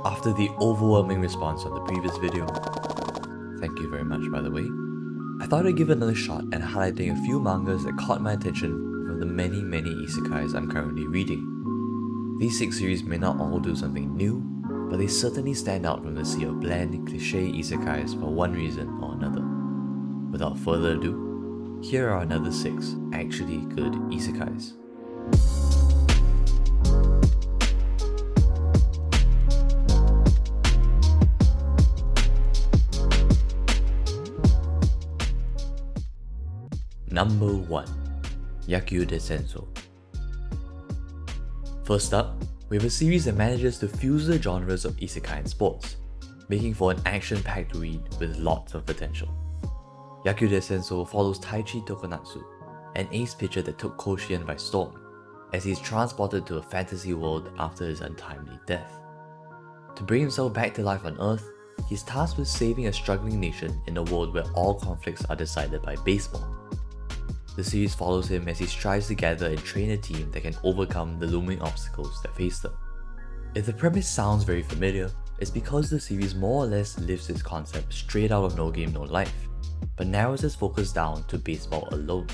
After the overwhelming response on the previous video, thank you very much by the way, I thought I'd give another shot at highlighting a few mangas that caught my attention from the many isekais I'm currently reading. These 6 series may not all do something new, but they certainly stand out from the sea of bland, cliche isekais for one reason or another. Without further ado, here are another 6 actually good isekais. Number 1. Yakyuu de Sensou. First up, we have a series that manages to fuse the genres of isekai and sports, making for an action-packed read with lots of potential. Yakyuu de Sensou follows Taichi Tokonatsu, an ace pitcher that took Koshien by storm, as he is transported to a fantasy world after his untimely death. To bring himself back to life on Earth, he is tasked with saving a struggling nation in a world where all conflicts are decided by baseball. The series follows him as he strives to gather and train a team that can overcome the looming obstacles that face them. If the premise sounds very familiar, it's because the series more or less lifts its concept straight out of No Game No Life, but narrows its focus down to baseball alone.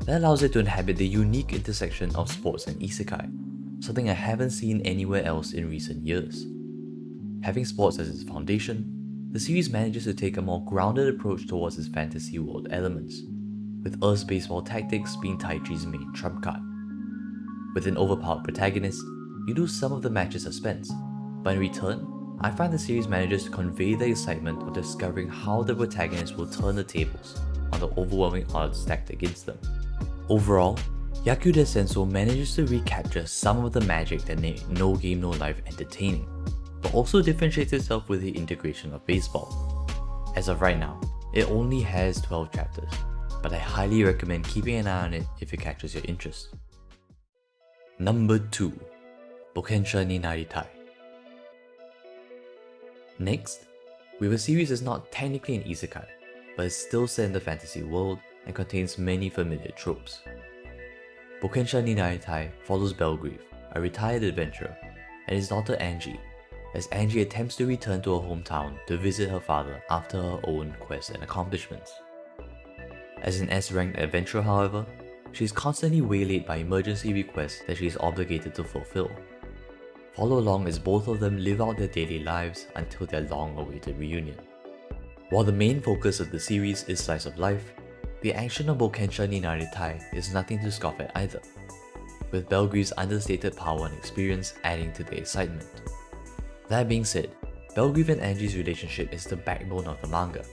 That allows it to inhabit the unique intersection of sports and isekai, something I haven't seen anywhere else in recent years. Having sports as its foundation, the series manages to take a more grounded approach towards its fantasy world elements, with Earth's baseball tactics being Taichi's main trump card. With an overpowered protagonist, you lose some of the match's suspense, but in return, I find the series manages to convey the excitement of discovering how the protagonist will turn the tables on the overwhelming odds stacked against them. Overall, Yakyuu de Sensou manages to recapture some of the magic that made No Game No Life entertaining, but also differentiates itself with the integration of baseball. As of right now, it only has 12 chapters, but I highly recommend keeping an eye on it if it catches your interest. Number 2. Boukensha ni Naritai. Next, we have a series that's not technically an isekai, but is still set in the fantasy world and contains many familiar tropes. Boukensha ni Naritai follows Belgrave, a retired adventurer, and his daughter Angie, as Angie attempts to return to her hometown to visit her father after her own quest and accomplishments. As an S-ranked adventurer, however, she is constantly waylaid by emergency requests that she is obligated to fulfill. Follow along as both of them live out their daily lives until their long-awaited reunion. While the main focus of the series is slice of life, the action of Boukensha ni Naritai is nothing to scoff at either, with Belgrave's understated power and experience adding to the excitement. That being said, Belgrave and Angie's relationship is the backbone of the manga,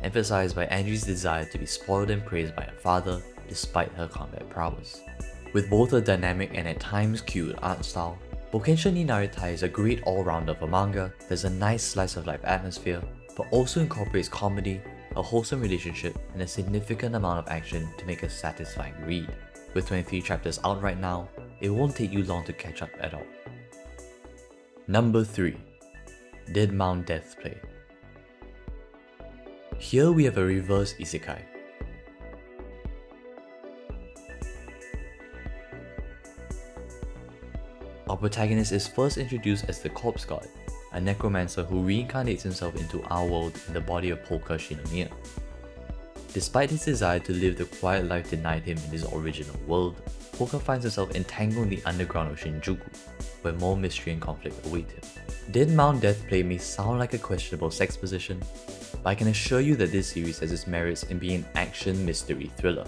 emphasized by Angie's desire to be spoiled and praised by her father despite her combat prowess. With both a dynamic and at times cute art style, Boukensha ni Naritai is a great all-rounder for manga that's a nice slice of life atmosphere, but also incorporates comedy, a wholesome relationship, and a significant amount of action to make a satisfying read. With 23 chapters out right now, it won't take you long to catch up at all. Number 3. Dead Mount Death Play. Here we have a reverse isekai. Our protagonist is first introduced as the Corpse God, a necromancer who reincarnates himself into our world in the body of Polka Shinomiya. Despite his desire to live the quiet life denied him in his original world, Polka finds himself entangled in the underground of Shinjuku, where more mystery and conflict await him. Dead Mount Death Play may sound like a questionable sex position, but I can assure you that this series has its merits in being an action mystery thriller.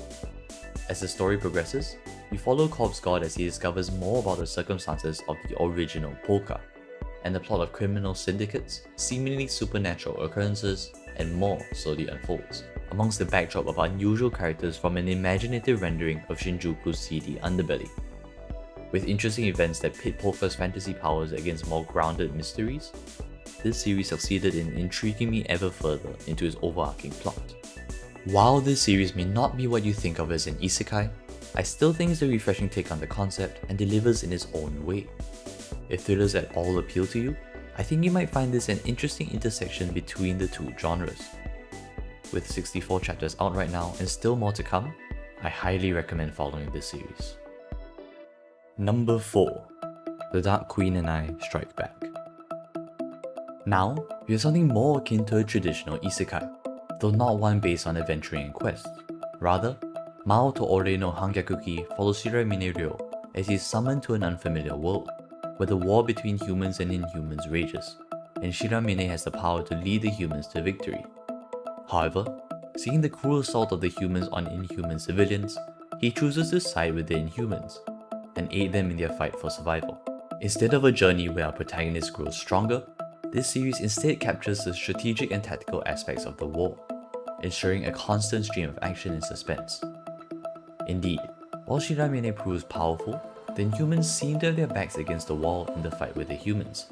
As the story progresses, we follow Corpse God as he discovers more about the circumstances of the original Polka, and the plot of criminal syndicates, seemingly supernatural occurrences, and more slowly unfolds, amongst the backdrop of unusual characters from an imaginative rendering of Shinjuku's seedy underbelly. With interesting events that pit Polka's fantasy powers against more grounded mysteries, this series succeeded in intriguing me ever further into its overarching plot. While this series may not be what you think of as an isekai, I still think it's a refreshing take on the concept and delivers in its own way. If thrillers at all appeal to you, I think you might find this an interesting intersection between the two genres. With 64 chapters out right now and still more to come, I highly recommend following this series. Number 4. The Dark Queen and I Strike Back. Now, we have something more akin to a traditional isekai, though not one based on adventuring and quests. Rather, Mao to Ore no Hangyakuki follows Shiramine Ryo as he is summoned to an unfamiliar world, where the war between humans and inhumans rages, and Shiramine has the power to lead the humans to victory. However, seeing the cruel assault of the humans on inhuman civilians, he chooses to side with the inhumans and aid them in their fight for survival. Instead of a journey where our protagonist grows stronger, this series instead captures the strategic and tactical aspects of the war, ensuring a constant stream of action and suspense. Indeed, while Shiramine proves powerful, the inhumans seem to have their backs against the wall in the fight with the humans,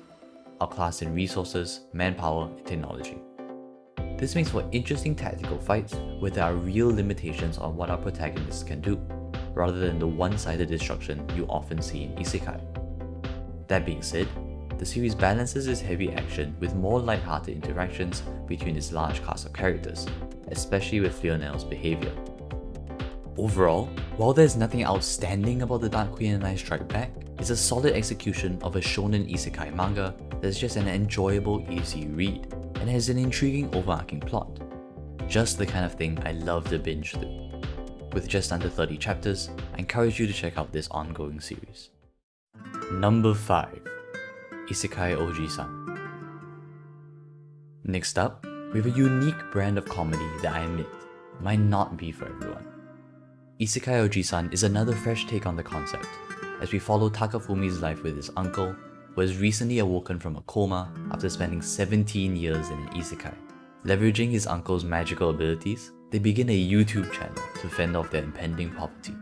outclassed in resources, manpower, and technology. This makes for interesting tactical fights where there are real limitations on what our protagonists can do, rather than the one-sided destruction you often see in isekai. That being said, the series balances its heavy action with more light-hearted interactions between its large cast of characters, especially with Leonel's behaviour. Overall, while there's nothing outstanding about The Dark Queen and I Strike Back, it's a solid execution of a shonen isekai manga that's just an enjoyable, easy read, and has an intriguing overarching plot. Just the kind of thing I love to binge through. With just under 30 chapters, I encourage you to check out this ongoing series. Number 5. Isekai Ojisan. Next up, we have a unique brand of comedy that I admit might not be for everyone. Isekai Ojisan is another fresh take on the concept, as we follow Takafumi's life with his uncle, who has recently awoken from a coma after spending 17 years in an isekai. Leveraging his uncle's magical abilities, they begin a YouTube channel to fend off their impending poverty.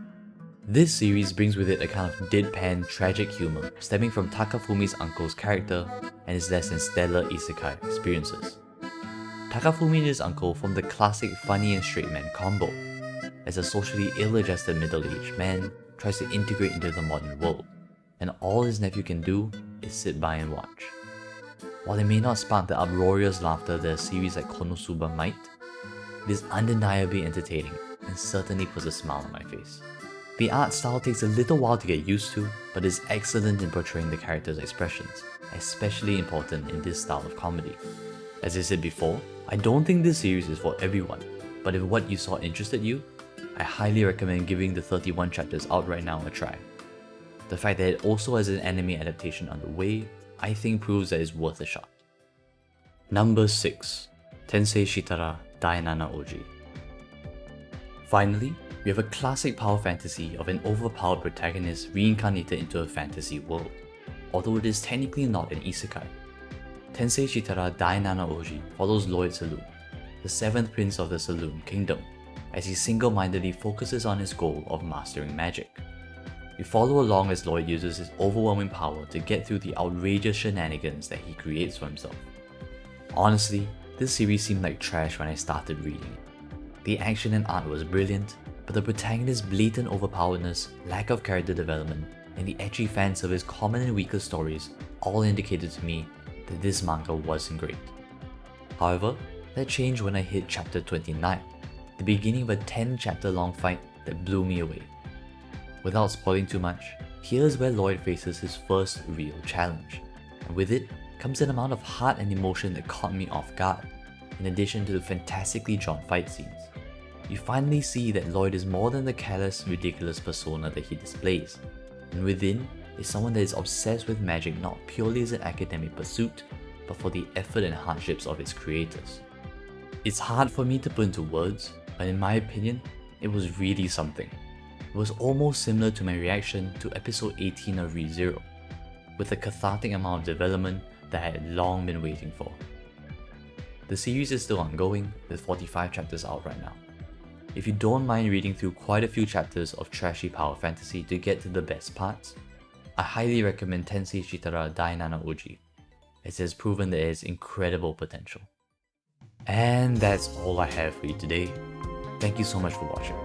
This series brings with it a kind of deadpan, tragic humor stemming from Takafumi's uncle's character and his less than stellar isekai experiences. Takafumi and his uncle form the classic funny and straight man combo, as a socially ill-adjusted middle-aged man tries to integrate into the modern world, and all his nephew can do is sit by and watch. While it may not spark the uproarious laughter that a series like Konosuba might, it is undeniably entertaining and certainly puts a smile on my face. The art style takes a little while to get used to, but is excellent in portraying the characters' expressions, especially important in this style of comedy. As I said before, I don't think this series is for everyone, but if what you saw interested you, I highly recommend giving the 31 chapters out right now a try. The fact that it also has an anime adaptation underway, I think proves that it's worth a shot. Number 6. Tensei Shitara Dainana Ouji. Finally, we have a classic power fantasy of an overpowered protagonist reincarnated into a fantasy world, although it is technically not an isekai. Tensei Shitara Dainana Ouji follows Lord Saloon, the 7th prince of the Saloon Kingdom, as he single-mindedly focuses on his goal of mastering magic. We follow along as Lloyd uses his overwhelming power to get through the outrageous shenanigans that he creates for himself. Honestly, this series seemed like trash when I started reading it. The action and art was brilliant, but the protagonist's blatant overpoweredness, lack of character development, and the edgy fan service common in weaker stories all indicated to me that this manga wasn't great. However, that changed when I hit chapter 29, the beginning of a 10-chapter long fight that blew me away. Without spoiling too much, here's where Lloyd faces his first real challenge, and with it comes an amount of heart and emotion that caught me off guard, in addition to the fantastically drawn fight scenes. You finally see that Lloyd is more than the callous, ridiculous persona that he displays, and within is someone that is obsessed with magic not purely as an academic pursuit, but for the effort and hardships of its creators. It's hard for me to put into words, but in my opinion, it was really something. It was almost similar to my reaction to episode 18 of Re:Zero, with a cathartic amount of development that I had long been waiting for. The series is still ongoing, with 45 chapters out right now. If you don't mind reading through quite a few chapters of trashy power fantasy to get to the best parts, I highly recommend Tensei Shitara Dainana Ouji, as it has proven that it has incredible potential. And that's all I have for you today. Thank you so much for watching.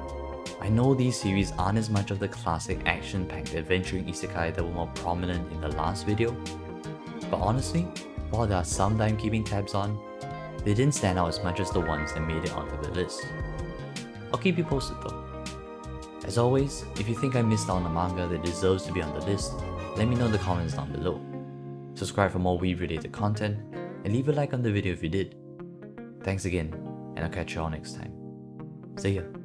I know these series aren't as much of the classic action-packed adventuring isekai that were more prominent in the last video, but honestly, while there are some that I'm keeping tabs on, they didn't stand out as much as the ones that made it onto the list. I'll keep you posted though. As always, if you think I missed out on a manga that deserves to be on the list, let me know in the comments down below. Subscribe for more weeb related content, and leave a like on the video if you did. Thanks again, and I'll catch you all next time. See ya.